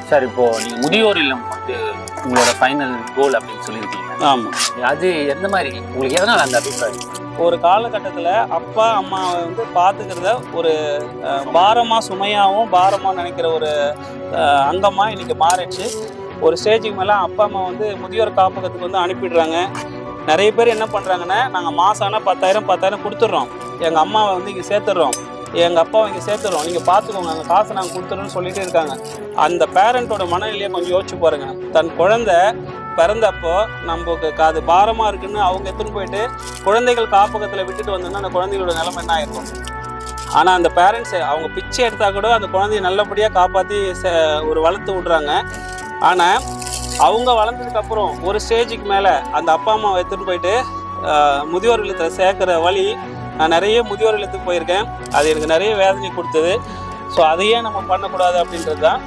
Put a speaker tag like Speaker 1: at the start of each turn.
Speaker 1: Sir இப்போ நீங்க முதியோர் இல்லம் வந்து உங்களோட ஃபைனல் கோல் அப்படின்னு சொல்லியிருக்கீங்க.
Speaker 2: ஆமாம்.
Speaker 1: அது எந்த மாதிரி உங்களுக்கு எதனால் அந்த அபிப்பிராயம்?
Speaker 2: ஒரு காலகட்டத்தில் அப்பா அம்மாவை வந்து பார்த்துக்கிறத ஒரு பாரமாக சுமையாகவும் பாரமாக நினைக்கிற ஒரு அங்கமாக இன்றைக்கி மாறிடுச்சு. ஒரு ஸ்டேஜுக்கு மேலே அப்பா அம்மா வந்து முதியோர் காப்பகத்துக்கு வந்து அனுப்பிடுறாங்க. நிறைய பேர் என்ன பண்ணுறாங்கன்னா, நாங்கள் மாதம் ஆனால் 10,000 கொடுத்துட்றோம், எங்கள் அம்மாவை வந்து இங்கே சேர்த்துடுறோம், எங்கள் அப்பாவை இங்கே சேர்த்துறோம், நீங்கள் பார்த்துக்கோங்க, அந்த காசை நாங்கள் கொடுத்துறோன்னு சொல்லிட்டு இருக்காங்க. அந்த பேரண்ட்டோட மனநிலையை கொஞ்சம் யோசிச்சு பாருங்கள். தன் குழந்தை பிறந்தப்போ நமக்கு அது பாரமாக இருக்குன்னு அவங்க எடுத்துன்னு போயிட்டு குழந்தைகள் காப்பகத்தில் விட்டுட்டு வந்தோன்னா அந்த குழந்தைகளோட நிலைமை என்ன ஆயிருக்கும்? ஆனால் அந்த பேரண்ட்ஸு அவங்க பிச்சை எடுத்தால் கூட அந்த குழந்தைய நல்லபடியாக காப்பாற்றி ஒரு வளர்த்து விட்றாங்க. ஆனால் அவங்க வளர்ந்ததுக்கப்புறம் ஒரு ஸ்டேஜுக்கு மேலே அந்த அப்பா அம்மாவை எடுத்துன்னு போயிட்டு முதியோர் இல்லத்தில் சேர்க்குற வழி, நான் நிறைய முதியோர் இல்லத்துக்கு போயிருக்கேன், அது எனக்கு நிறைய வேதனை கொடுத்தது. ஸோ அதையே நம்ம பண்ணக்கூடாது அப்படின்றது தான்.